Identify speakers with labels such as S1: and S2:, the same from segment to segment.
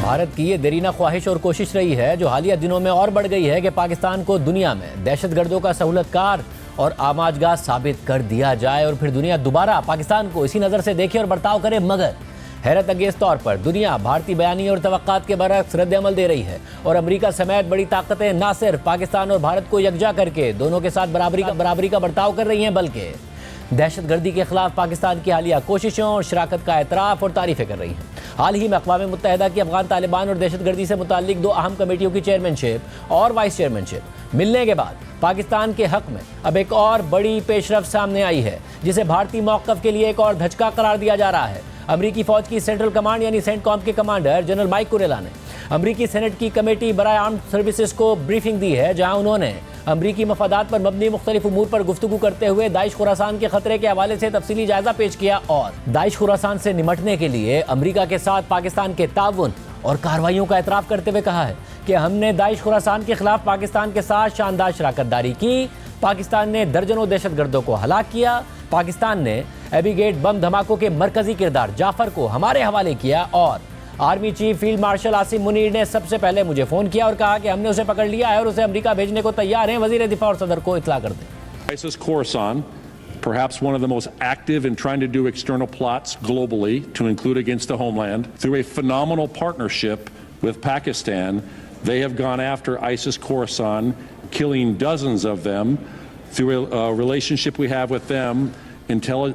S1: بھارت کی یہ دیرینہ خواہش اور کوشش رہی ہے جو حالیہ دنوں میں اور بڑھ گئی ہے کہ پاکستان کو دنیا میں دہشت گردوں کا سہولت کار اور آماجگاہ ثابت کر دیا جائے اور پھر دنیا دوبارہ پاکستان کو اسی نظر سے دیکھے اور برتاؤ کرے، مگر حیرت انگیز طور پر دنیا بھارتی بیانی اور توقعات کے برعکس رد عمل دے رہی ہے اور امریکہ سمیت بڑی طاقتیں نہ صرف پاکستان اور بھارت کو یکجا کر کے دونوں کے ساتھ برابری کا برتاؤ کر رہی ہیں بلکہ دہشت گردی کے خلاف پاکستان کی حالیہ کوششوں اور شراکت کا اعتراف اور تعریفیں کر رہی ہیں۔ حال ہی میں اقوام متحدہ کی افغان طالبان اور دہشت گردی سے متعلق 2 اہم کمیٹیوں کی چیئرمین اور وائس چیئرمین ملنے کے بعد پاکستان کے حق میں اب ایک اور بڑی پیش رفت سامنے آئی ہے جسے بھارتی موقف کے لیے ایک اور دھچکا قرار دیا جا رہا ہے۔ امریکی فوج کی سینٹرل کمانڈ یعنی سینٹ کام کے کمانڈر جنرل مائک کوریلا نے امریکی سینٹ کی کمیٹی برائے آرمڈ سروسز کو بریفنگ دی ہے، جہاں انہوں نے امریکی مفادات پر مبنی مختلف امور پر گفتگو کرتے ہوئے داعش خراسان کے خطرے کے حوالے سے تفصیلی جائزہ پیش کیا اور داعش خراسان سے نمٹنے کے لیے امریکہ کے ساتھ پاکستان کے تعاون اور کارروائیوں کا اعتراف کرتے ہوئے کہا ہے کہ ہم نے داعش خراسان کے خلاف پاکستان کے ساتھ شاندار شراکت داری کی، پاکستان نے درجنوں دہشت گردوں کو ہلاک کیا، پاکستان نے ایبی گیٹ بم دھماکوں کے مرکزی کردار جعفر کو ہمارے حوالے کیا اور army chief field marshal Asim Munir نے سب سے پہلے مجھے فون کیا اور کہا کہ ہم نے اسے پکڑ لیا ہے اور اسے امریکہ بھیجنے کو تیار ہیں، وزیر دفاع اور صدر کو اطلاع کر دیں۔
S2: ISIS Khorasan, perhaps one of the most active in trying to do external plots globally to include against the homeland, through a phenomenal partnership with Pakistan, they have gone after ISIS Khorasan, killing dozens of them. Through a relationship we have with them,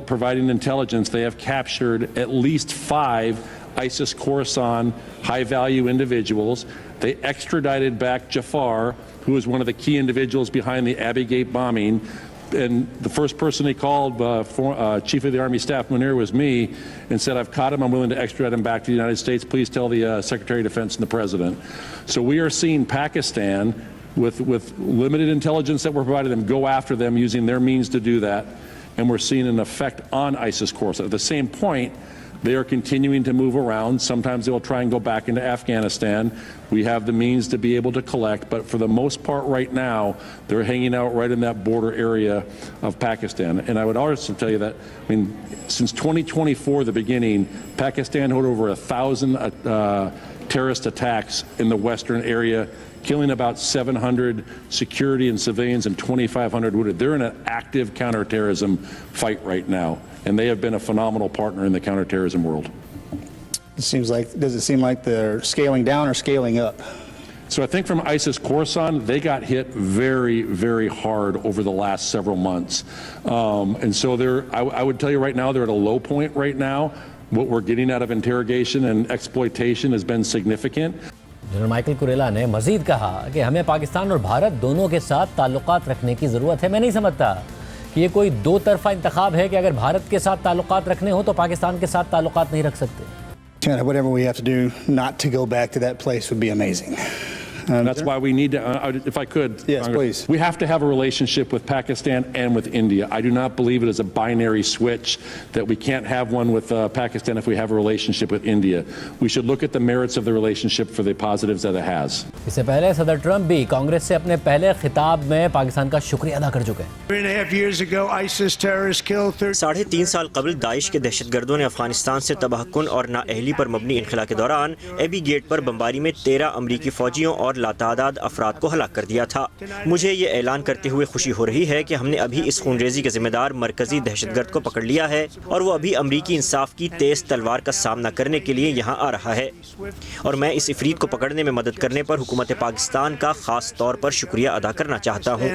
S2: providing intelligence, they have captured at least 5 ISIS Khorasan high-value individuals. They extradited back Jafar, who was one of the key individuals behind the Abbey Gate bombing. And the first person he called, Chief of the Army Staff Munir, was me, and said, I've caught him, I'm willing to extradite him back to the United States. Please tell the Secretary of Defense and the President. So we are seeing Pakistan, with limited intelligence that we're providing them, go after them using their means to do that. And we're seeing an effect on ISIS Khorasan. At the same point, they are continuing to move around. Sometimes they will try and go back into Afghanistan. We have the means to be able to collect, but for the most part right now, they're hanging out right in that border area of Pakistan. And I would also tell you that, since 2024, the beginning, Pakistan had over 1,000 terrorist attacks in the western area, killing about 700 security and civilians and 2,500 wounded. They're in an active counterterrorism fight right now, and they have been a phenomenal partner in the counterterrorism world.
S3: Does it seem like they're scaling down or scaling up?
S2: So I think from ISIS Khorasan, they got hit very, very hard over the last several months. And so I would tell you right now, they're at a low point right now. What we're getting out of interrogation and exploitation has been significant.
S1: General Michael Kurilla نے مزید کہا کہ ہمیں پاکستان اور بھارت دونوں کے ساتھ تعلقات رکھنے کی ضرورت ہے۔ میں نہیں سمجھتا کہ یہ کوئی 2 طرفہ انتخاب ہے کہ اگر بھارت کے ساتھ تعلقات رکھنے ہوں تو پاکستان کے ساتھ تعلقات نہیں رکھ سکتے۔
S3: Whatever we have to do not to go back to that place would be amazing.
S2: That's why we need to, if I could,
S3: yes, please.
S2: We have to have a relationship with Pakistan and with India. I do not believe it is a binary switch that we can't have one with Pakistan if we have a relationship with India. We should look at the merits of the relationship for the positives that it has.
S1: اس سے پہلے صدر Trump بھی کانگریس سے اپنے پہلے خطاب میں پاکستان کا شکریہ ادا کر چکے ہیں۔
S4: 3.5 سال قبل داعش کے دہشت گردوں نے افغانستان سے تباہ کن اور نااہلی پر مبنی انخلا کے دوران ایبی گیٹ پر بمباری میں 13 امریکی فوجیوں اور لاتعداد افراد کو ہلاک کر دیا تھا۔ مجھے یہ اعلان کرتے ہوئے خوشی ہو رہی ہے کہ ہم نے ابھی اس خونریزی کے ذمہ دار مرکزی دہشت گرد کو پکڑ لیا ہے اور وہ ابھی امریکی انصاف کی تیز تلوار کا سامنا کرنے کے لیے یہاں آ رہا ہے، اور میں اس عفریت کو پکڑنے میں مدد کرنے پر حکومت پاکستان کا خاص طور پر شکریہ ادا کرنا چاہتا ہوں۔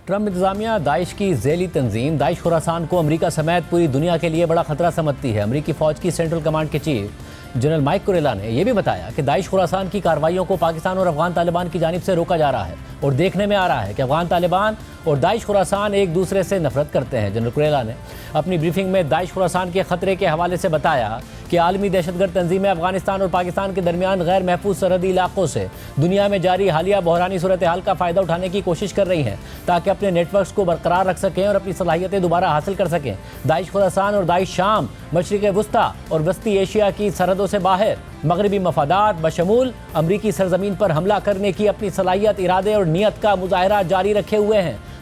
S1: ٹرمپ انتظامیہ داعش کی ذیلی تنظیم داعش خراسان کو امریکہ سمیت پوری دنیا کے لیے بڑا خطرہ سمجھتی ہے۔ امریکی فوج کی سینٹرل کمانڈ کے چیف جنرل مائک کوریلا نے یہ بھی بتایا کہ داعش خراسان کی کارروائیوں کو پاکستان اور افغان طالبان کی جانب سے روکا جا رہا ہے اور دیکھنے میں آ رہا ہے کہ افغان طالبان اور داعش خراسان ایک دوسرے سے نفرت کرتے ہیں۔ جنرل کوریلا نے اپنی بریفنگ میں داعش خراسان کے خطرے کے حوالے سے بتایا کہ عالمی دہشت گرد تنظیمیں افغانستان اور پاکستان کے درمیان غیر محفوظ سرحدی علاقوں سے دنیا میں جاری حالیہ بحرانی صورتحال کا فائدہ اٹھانے کی کوشش کر رہی ہیں تاکہ اپنے نیٹ ورکس کو برقرار رکھ سکیں اور اپنی صلاحیتیں دوبارہ حاصل کر سکیں۔ داعش خراسان اور داعش شام، مشرق وسطی اور وسطی ایشیا کی سرحدوں سے باہر مغربی مفادات بشمول امریکی سرزمین پر حملہ کرنے کی اپنی صلاحیت، ارادے اور نیت کا مظاہرہ جاری رکھے ہوئے ہیں۔